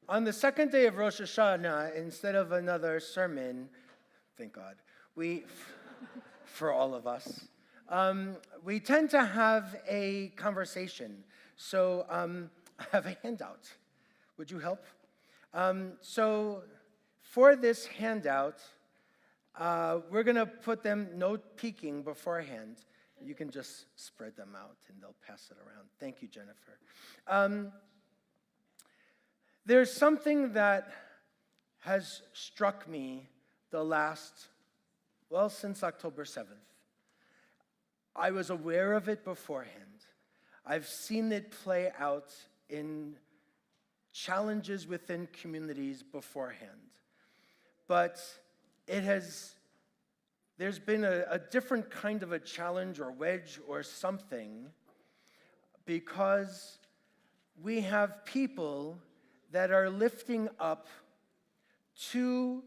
On the second day of Rosh Hashana, instead of another sermon, thank God, for all of us, we tend to have a conversation. So I have a handout. Would you help? So for this handout, we're going to put them, no peeking beforehand. You can just spread them out and they'll pass it around. Thank you, Jennifer. There's something that has struck me since October 7th. I was aware of it beforehand. I've seen it play out in challenges within communities beforehand. But there's been a different kind of a challenge or wedge or something, because we have people that are lifting up to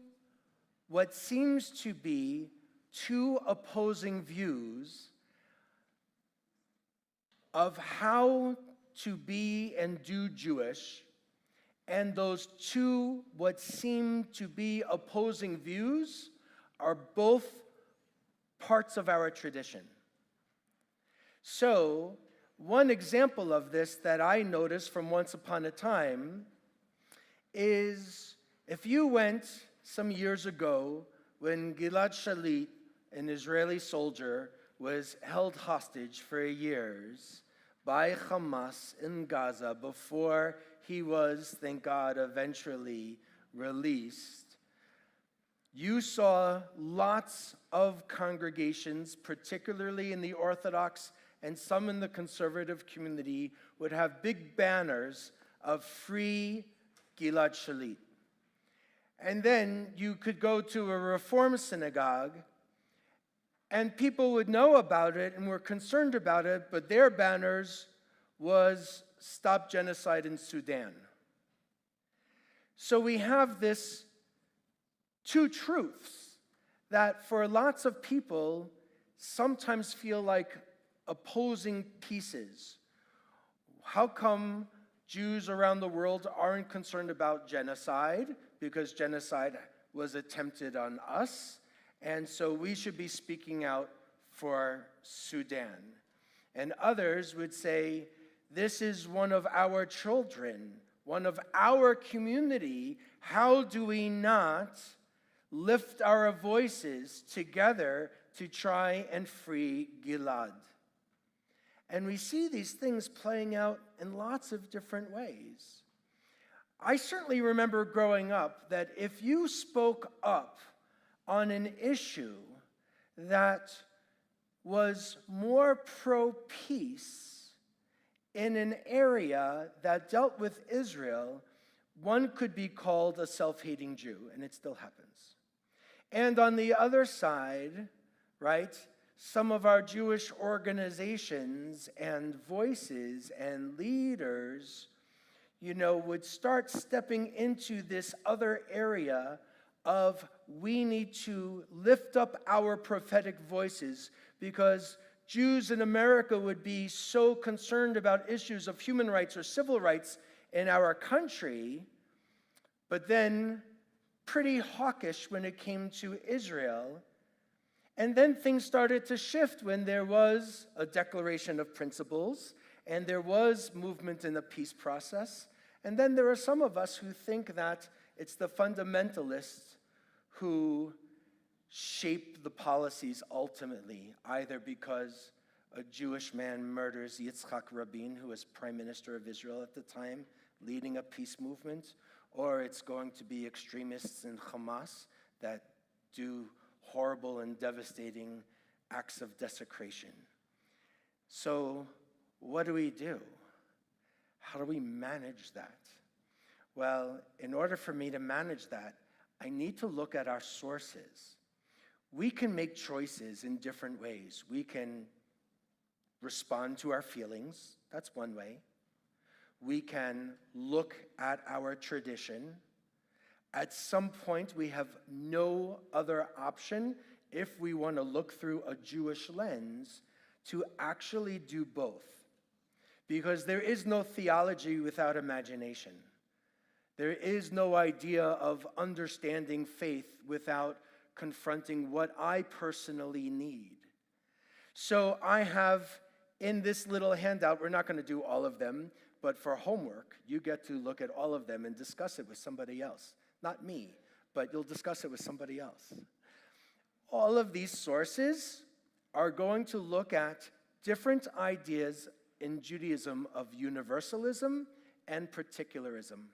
what seems to be two opposing views of how to be and do Jewish, and those two what seem to be opposing views are both parts of our tradition. So, one example of this that I noticed from once upon a time is if you went some years ago when Gilad Shalit, an Israeli soldier, was held hostage for years by Hamas in Gaza before he was, thank God, eventually released, you saw lots of congregations, particularly in the Orthodox and some in the conservative community, would have big banners of free Gilad Shalit. And then you could go to a Reform synagogue and people would know about it and were concerned about it, but their banners was Stop Genocide in Sudan. So we have this two truths that for lots of people sometimes feel like opposing pieces. How come Jews around the world aren't concerned about genocide? Because genocide was attempted on us, and so we should be speaking out for Sudan. And others would say, this is one of our children, one of our community. How do we not lift our voices together to try and free Gilad? And we see these things playing out in lots of different ways. I certainly remember growing up that if you spoke up on an issue that was more pro-peace in an area that dealt with Israel, one could be called a self-hating Jew, and it still happens. And on the other side, right, some of our Jewish organizations and voices and leaders, would start stepping into this other area of we need to lift up our prophetic voices because Jews in America would be so concerned about issues of human rights or civil rights in our country, but then pretty hawkish when it came to Israel. And then things started to shift when there was a declaration of principles and there was movement in the peace process. And then there are some of us who think that it's the fundamentalists who shape the policies ultimately, either because a Jewish man murders Yitzhak Rabin, who was prime minister of Israel at the time, leading a peace movement, or it's going to be extremists in Hamas that do horrible and devastating acts of desecration. So what do we do? How do we manage that? Well, in order for me to manage that, I need to look at our sources. We can make choices in different ways. We can respond to our feelings. That's one way. We can look at our tradition. At some point, we have no other option if we want to look through a Jewish lens to actually do both. Because there is no theology without imagination. There is no idea of understanding faith without confronting what I personally need. So I have in this little handout, we're not going to do all of them, but for homework, you get to look at all of them and discuss it with somebody else. Not me, but you'll discuss it with somebody else. All of these sources are going to look at different ideas in Judaism of universalism and particularism.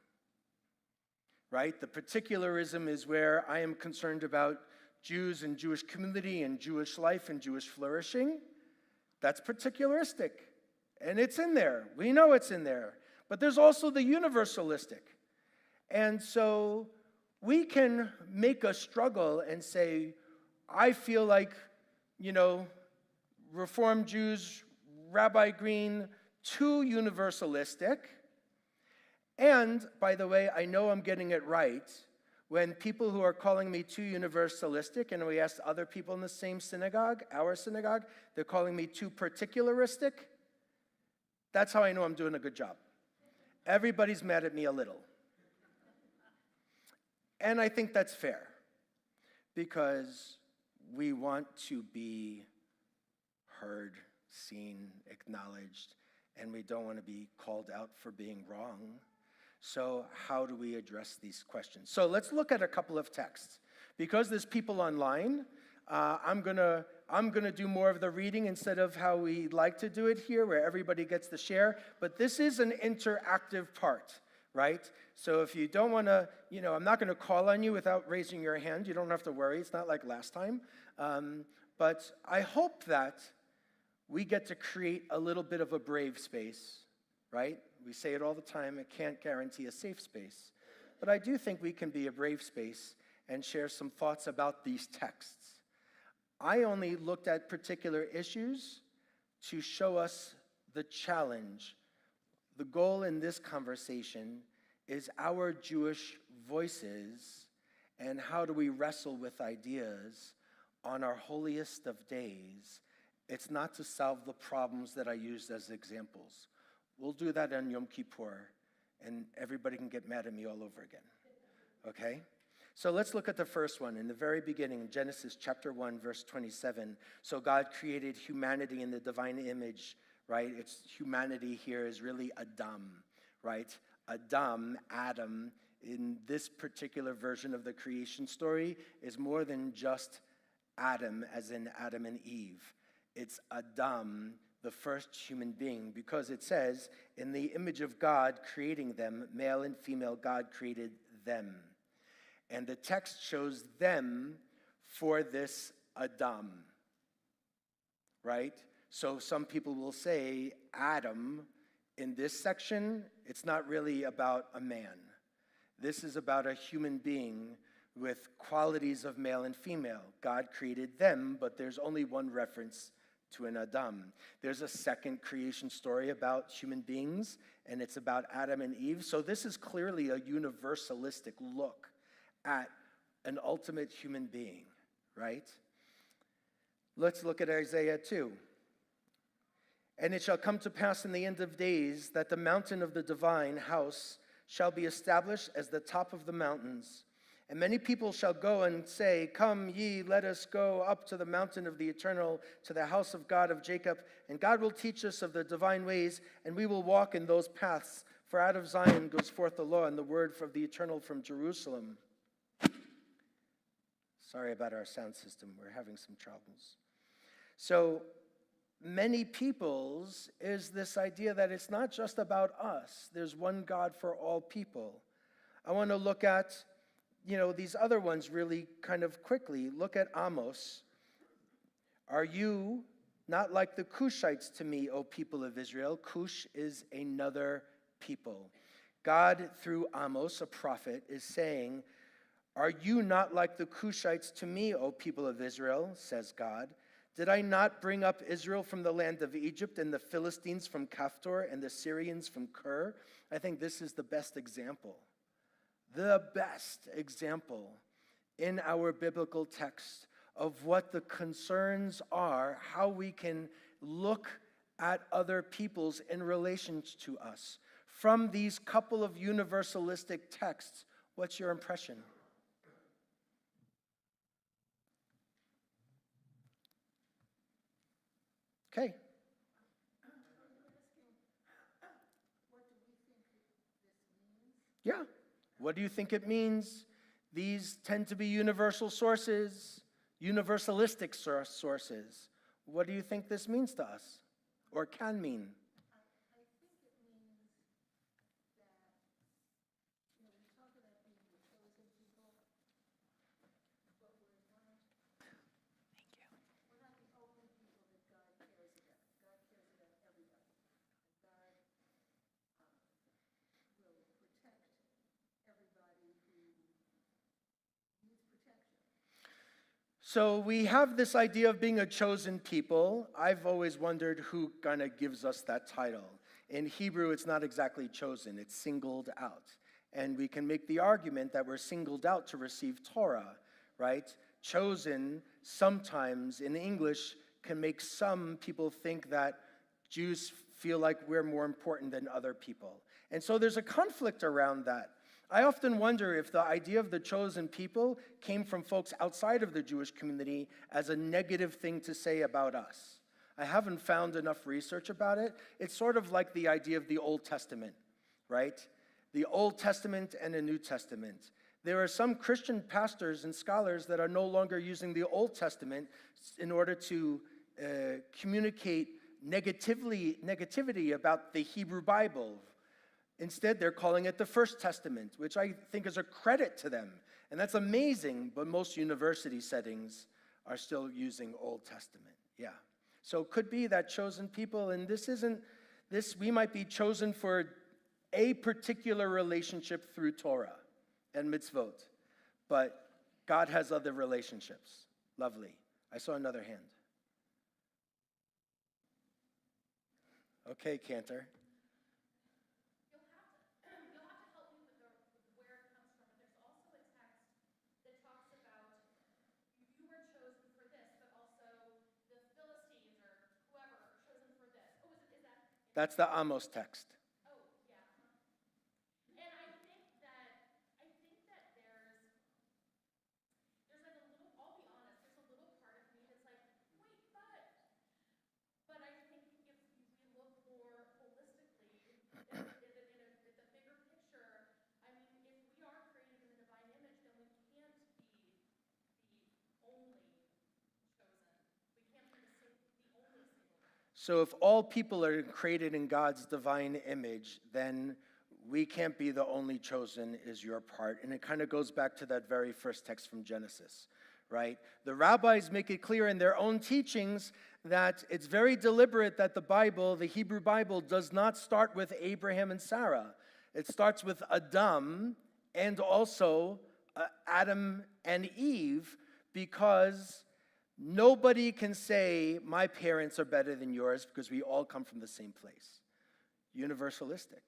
Right? The particularism is where I am concerned about Jews and Jewish community and Jewish life and Jewish flourishing. That's particularistic. And it's in there. We know it's in there. But there's also the universalistic. And so we can make a struggle and say, I feel like, Reform Jews, Rabbi Green, too universalistic. And, by the way, I know I'm getting it right when people who are calling me too universalistic, and we asked other people in the same synagogue, our synagogue, they're calling me too particularistic. That's how I know I'm doing a good job. Everybody's mad at me a little. And I think that's fair, because we want to be heard, seen, acknowledged, and we don't want to be called out for being wrong. So how do we address these questions? So let's look at a couple of texts. Because there's people online, I'm gonna do more of the reading instead of how we like to do it here, where everybody gets to share. But this is an interactive part, right? So if you don't want to, I'm not going to call on you without raising your hand. You don't have to worry. It's not like last time. But I hope that we get to create a little bit of a brave space, right? We say it all the time, it can't guarantee a safe space. But I do think we can be a brave space and share some thoughts about these texts. I only looked at particular issues to show us the challenge. The goal in this conversation is our Jewish voices and how do we wrestle with ideas on our holiest of days. It's not to solve the problems that I used as examples. We'll do that on Yom Kippur, and everybody can get mad at me all over again, okay? So let's look at the first one. In the very beginning, in Genesis chapter 1, verse 27, so God created humanity in the divine image, right? It's humanity here is really Adam, right? Adam, in this particular version of the creation story, is more than just Adam, as in Adam and Eve. It's Adam, the first human being, because it says, in the image of God creating them, male and female, God created them. And the text shows them for this Adam, right? So some people will say Adam, in this section, it's not really about a man. This is about a human being with qualities of male and female. God created them, but there's only one reference to an Adam. There's a second creation story about human beings, and it's about Adam and Eve. So this is clearly a universalistic look at an ultimate human being, right? Let's look at Isaiah 2. And it shall come to pass in the end of days that the mountain of the divine house shall be established as the top of the mountains. And many people shall go and say, come ye, let us go up to the mountain of the eternal, to the house of God of Jacob. And God will teach us of the divine ways, and we will walk in those paths. For out of Zion goes forth the law and the word of the eternal from Jerusalem. Sorry about our sound system. We're having some troubles. So many people's is this idea that it's not just about us. There's one God for all people. I want to look at these other ones really kind of quickly. Look at Amos. Are you not like the Cushites to me, O people of Israel? Cush is another people. God, through Amos, a prophet, is saying, are you not like the Cushites to me, O people of Israel, says God? Did I not bring up Israel from the land of Egypt, and the Philistines from Caphtor, and the Syrians from Kir? I think this is the best example. The best example in our biblical text of what the concerns are, how we can look at other peoples in relation to us. from these couple of universalistic texts, what's your impression? Okay. Yeah. What do you think it means? These tend to be universal sources, universalistic sources. What do you think this means to us, or can mean? So we have this idea of being a chosen people. I've always wondered who kind of gives us that title. In Hebrew, it's not exactly chosen, it's singled out. And we can make the argument that we're singled out to receive Torah, right? Chosen, sometimes in English, can make some people think that Jews feel like we're more important than other people. And so there's a conflict around that. I often wonder if the idea of the chosen people came from folks outside of the Jewish community as a negative thing to say about us. I haven't found enough research about it. It's sort of like the idea of the Old Testament, right? The Old Testament and the New Testament. There are some Christian pastors and scholars that are no longer using the Old Testament in order to communicate negativity about the Hebrew Bible. Instead, they're calling it the First Testament, which I think is a credit to them. And that's amazing, but most university settings are still using Old Testament. Yeah. So it could be that chosen people, and we might be chosen for a particular relationship through Torah and mitzvot, but God has other relationships. Lovely. I saw another hand. Okay, Cantor. That's the Amos text. Oh, yeah. And I think that there's like a little, I'll be honest, there's a little part of me that's like, wait, but I think if we look more holistically at the bigger picture, I mean, if we are created in the divine image, then we can't be the only chosen. We can't be the only single. So if all people are created in God's divine image, then we can't be the only chosen is your part. And it kind of goes back to that very first text from Genesis, right? The rabbis make it clear in their own teachings that it's very deliberate that the Bible, the Hebrew Bible, does not start with Abraham and Sarah. It starts with Adam and also Adam and Eve, because nobody can say, my parents are better than yours, because we all come from the same place. Universalistic.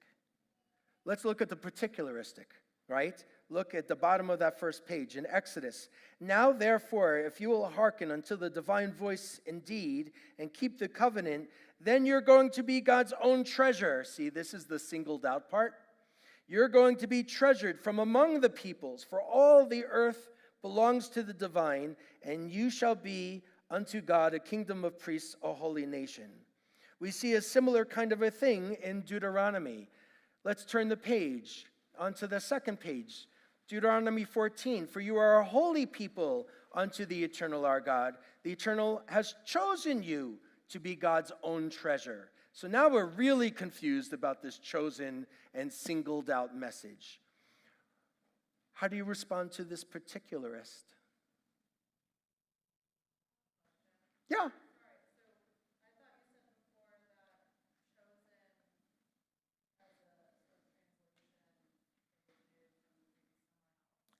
Let's look at the particularistic, right? Look at the bottom of that first page in Exodus. Now, therefore, if you will hearken unto the divine voice indeed and keep the covenant, then you're going to be God's own treasure. See, this is the singled out part. You're going to be treasured from among the peoples, for all the earth belongs to the divine, and you shall be unto God a kingdom of priests, a holy nation. We see a similar kind of a thing in Deuteronomy. Let's turn the page onto the second page. Deuteronomy 14, for you are a holy people unto the eternal our God. The eternal has chosen you to be God's own treasure. So now we're really confused about this chosen and singled out message. How do you respond to this particularist? Yeah.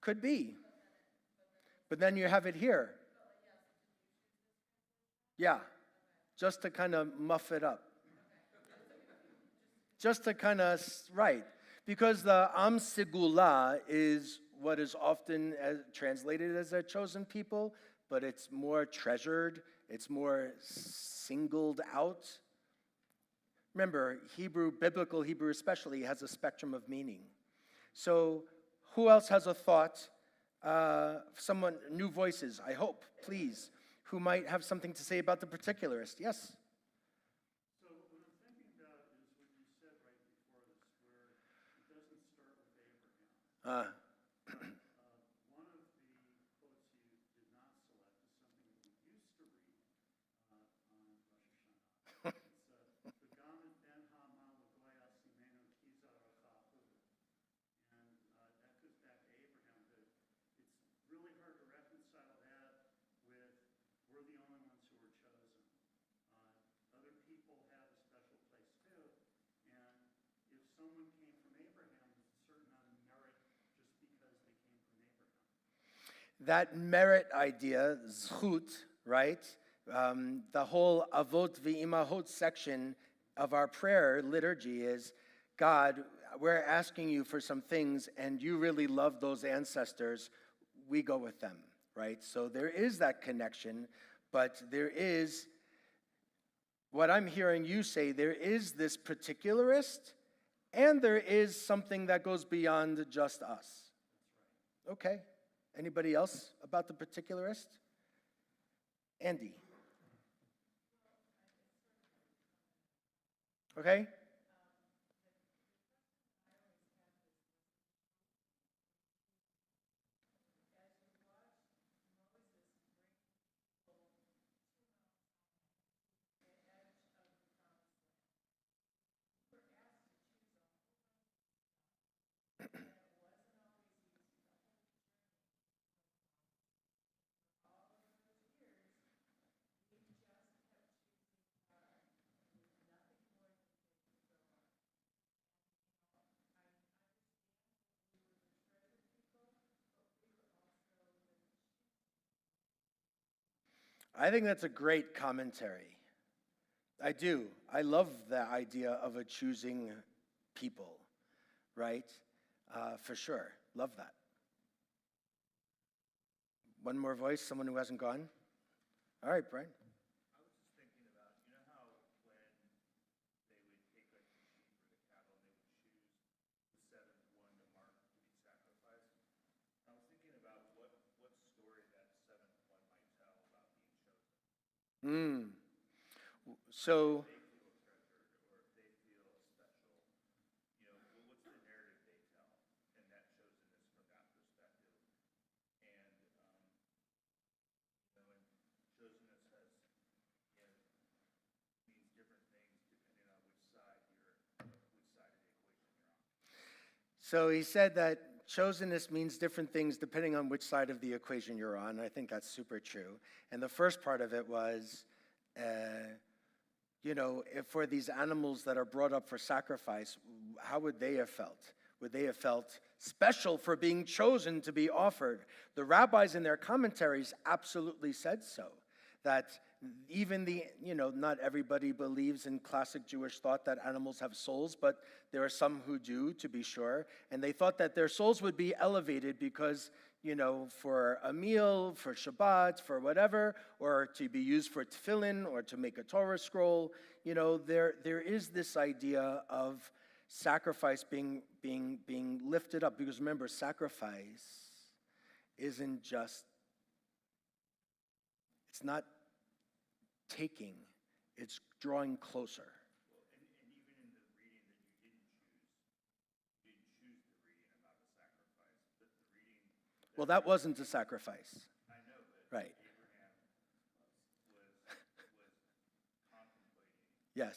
Could be. But then you have it here. Yeah. Just to kind of muff it up. Just to kind of, right. Because the Am Segula is what is often translated as a chosen people, but it's more treasured, it's more singled out. Remember, Hebrew, biblical Hebrew especially, has a spectrum of meaning. So who else has a thought? Someone, new voices, I hope, please, who might have something to say about the particularist. Yes? So what I'm thinking about is what you said right before this, where it doesn't start with Abraham. One of the quotes you did not select is something that we used to read on Rosh Hashana. It's V'gamet ben ha'amal l'goya simenu kiza rachahu. And that goes back to Abraham, but it's really hard to reconcile that with we're the only ones who were chosen. Other people have a special place too, and if someone came from Abraham, there's a certain amount of merit just because they came from Abraham. That merit idea, zchut, right? The whole avot v'imahot section of our prayer liturgy is, God, we're asking you for some things, and you really love those ancestors. We go with them, right? So there is that connection, but there is, what I'm hearing you say, there is this particularist, and there is something that goes beyond just us. Okay. Anybody else about the particularist? Andy. Okay? I think that's a great commentary. I do. I love the idea of a choosing people, right? For sure. Love that. One more voice, someone who hasn't gone? All right, Brian. I was just thinking about, you know how when they would take like the sheep or the cattle and they would choose the seventh one to mark to be sacrificed? I was thinking about what story that seventh one might tell about being chosen. So, If they feel treasured or if they feel special, you know, what's the narrative they tell? And that chosenness from that perspective. And, you know, and chosenness has, you know, means different things depending on which side of the equation you're on. so he said that chosenness means different things depending on which side of the equation you're on. I think that's super true. And the first part of it was, you know, if for these animals that are brought up for sacrifice, how would they have felt? Would they have felt special for being chosen to be offered? The rabbis in their commentaries absolutely said so. That even not everybody believes in classic Jewish thought that animals have souls, but there are some who do, to be sure. And they thought that their souls would be elevated because, you know, for a meal, for Shabbat, for whatever, or to be used for tefillin or to make a Torah scroll. You know, there is this idea of sacrifice being lifted up. Because remember, sacrifice isn't just, it's not taking, it's drawing closer. Well, and even in the reading that you didn't choose the reading about the sacrifice, but the reading... Well, that wasn't a sacrifice. I know, but Right. Abraham was contemplating Yes.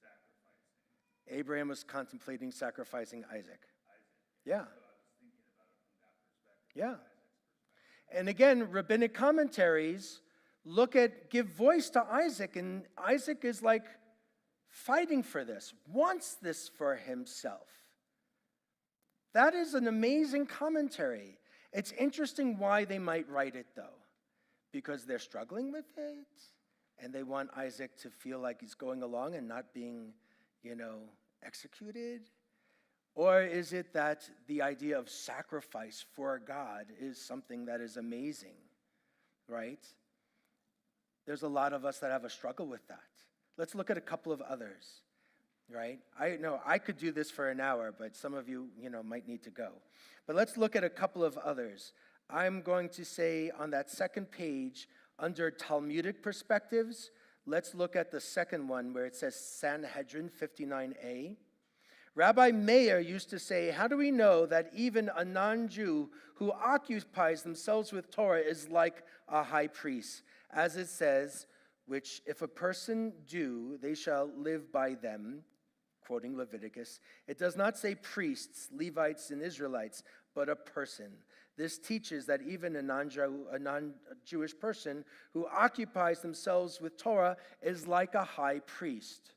sacrificing Abraham was contemplating sacrificing Isaac. Yeah. Yeah. So I was thinking about it from that perspective. Yeah. Isaac's perspective. And again, rabbinic commentaries give voice to Isaac, and Isaac is like fighting for this, wants this for himself. That is an amazing commentary. It's interesting why they might write it, though, because they're struggling with it, and they want Isaac to feel like he's going along and not being, executed. Or is it that the idea of sacrifice for God is something that is amazing, right? There's a lot of us that have a struggle with that. Let's look at a couple of others. right? I know I could do this for an hour, but some of you, might need to go. But let's look at a couple of others. I'm going to say on that second page, under Talmudic perspectives, let's look at the second one where it says Sanhedrin 59a. Rabbi Meir used to say, how do we know that even a non-Jew who occupies themselves with Torah is like a high priest? As it says, which if a person do, they shall live by them, quoting Leviticus. It does not say priests, Levites, and Israelites, but a person. This teaches that even a non-Jewish person who occupies themselves with Torah is like a high priest.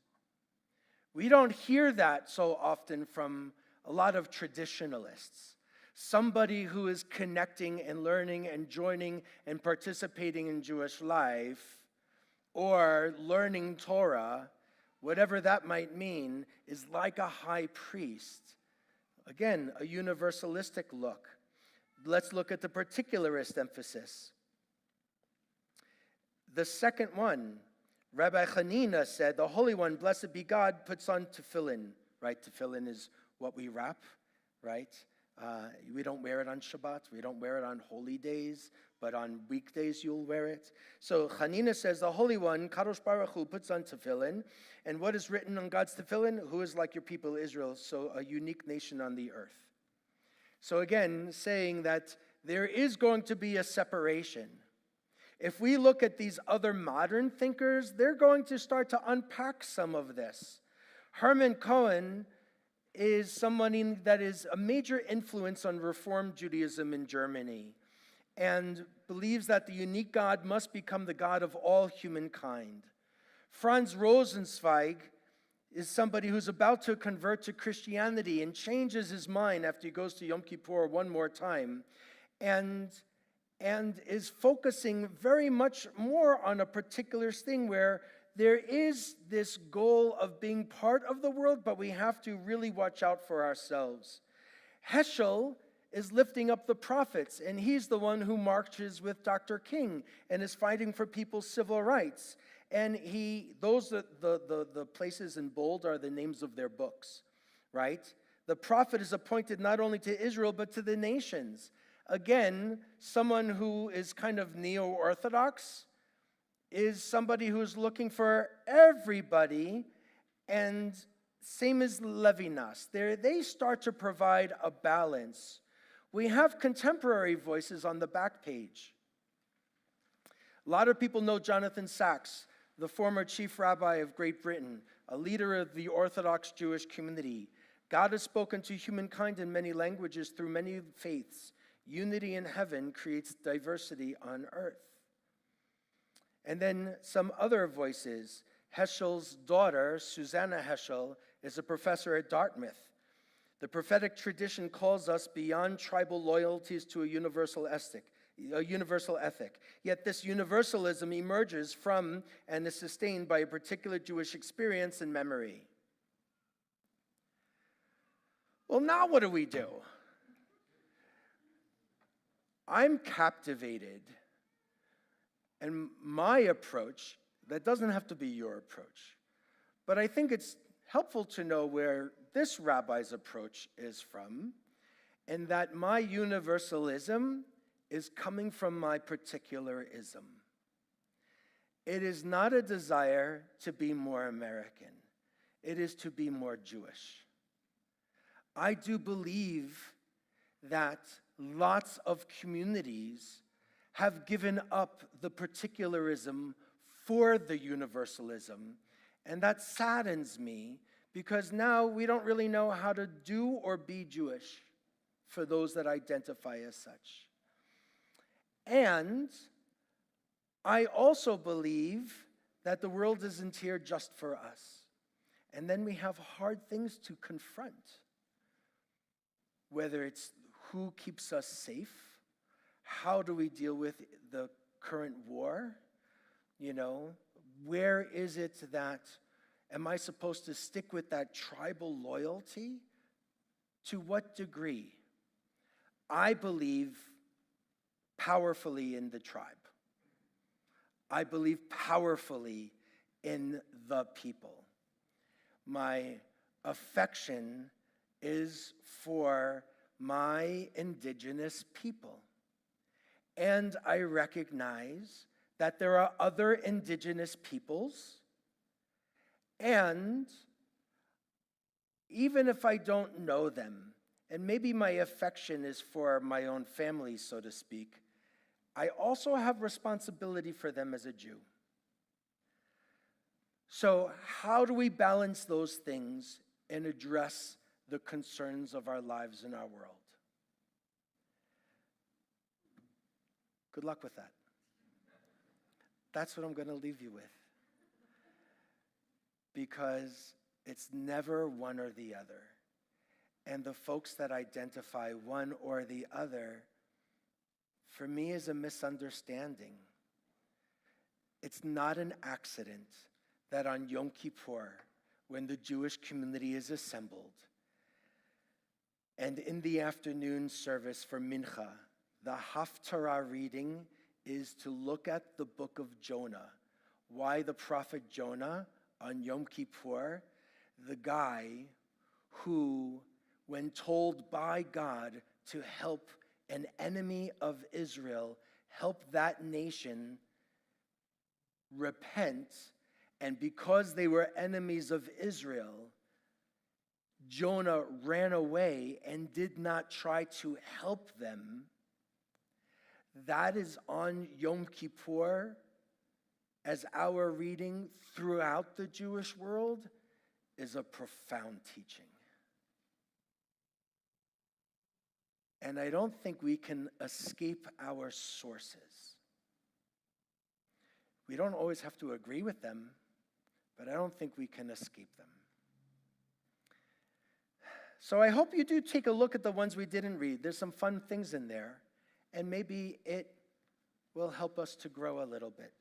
We don't hear that so often from a lot of traditionalists. Somebody who is connecting and learning and joining and participating in Jewish life or learning Torah, whatever that might mean, is like a high priest. Again, a universalistic look. Let's look at the particularist emphasis. The second one, Rabbi Hanina said, the Holy One, blessed be God, puts on tefillin, right? Tefillin is what we wrap, right? We don't wear it on Shabbat. We don't wear it on holy days, but on weekdays you'll wear it. So Hanina says, the Holy One, Kadosh Baruch Hu, puts on tefillin. And what is written on God's tefillin? Who is like your people Israel, so a unique nation on the earth. So again, saying that there is going to be a separation. If we look at these other modern thinkers, they're going to start to unpack some of this. Herman Cohen is someone that is a major influence on Reform Judaism in Germany and believes that the unique God must become the God of all humankind. Franz Rosenzweig is somebody who's about to convert to Christianity and changes his mind after he goes to Yom Kippur one more time and is focusing very much more on a particular thing where there is this goal of being part of the world, but we have to really watch out for ourselves. Heschel is lifting up the prophets, and he's the one who marches with Dr. King and is fighting for people's civil rights. And the places in bold are the names of their books, right? The prophet is appointed not only to Israel, but to the nations. Again, someone who is kind of neo-Orthodox is somebody who's looking for everybody, and same as Levinas. They start to provide a balance. We have contemporary voices on the back page. A lot of people know Jonathan Sacks, the former chief rabbi of Great Britain, a leader of the Orthodox Jewish community. God has spoken to humankind in many languages through many faiths. Unity in heaven creates diversity on earth. And then some other voices. Heschel's daughter, Susanna Heschel, is a professor at Dartmouth. The prophetic tradition calls us beyond tribal loyalties to a universal ethic. Yet this universalism emerges from and is sustained by a particular Jewish experience and memory. Well, now what do? I'm captivated, and my approach, that doesn't have to be your approach, but I think it's helpful to know where this rabbi's approach is from, and that my universalism is coming from my particularism. It is not a desire to be more American. It is to be more Jewish. I do believe that lots of communities have given up the particularism for the universalism, and that saddens me because now we don't really know how to do or be Jewish for those that identify as such. And I also believe that the world isn't here just for us. And then we have hard things to confront, whether it's who keeps us safe, how do we deal with the current war, where is it that, am I supposed to stick with that tribal loyalty? To what degree? I believe powerfully in the tribe. I believe powerfully in the people. my affection is for my indigenous people. And I recognize that there are other indigenous peoples, and even if I don't know them, and maybe my affection is for my own family, so to speak, I also have responsibility for them as a Jew. So how do we balance those things and address the concerns of our lives in our world? Good luck with that. That's what I'm going to leave you with. Because it's never one or the other. And the folks that identify one or the other, for me, is a misunderstanding. It's not an accident that on Yom Kippur, when the Jewish community is assembled, and in the afternoon service for Mincha, the Haftarah reading is to look at the book of Jonah. Why the prophet Jonah on Yom Kippur, the guy who, when told by God to help an enemy of Israel, help that nation repent, and because they were enemies of Israel, Jonah ran away and did not try to help them. That is on Yom Kippur, as our reading throughout the Jewish world, is a profound teaching. And I don't think we can escape our sources. We don't always have to agree with them, but I don't think we can escape them. So I hope you do take a look at the ones we didn't read. There's some fun things in there, and maybe it will help us to grow a little bit.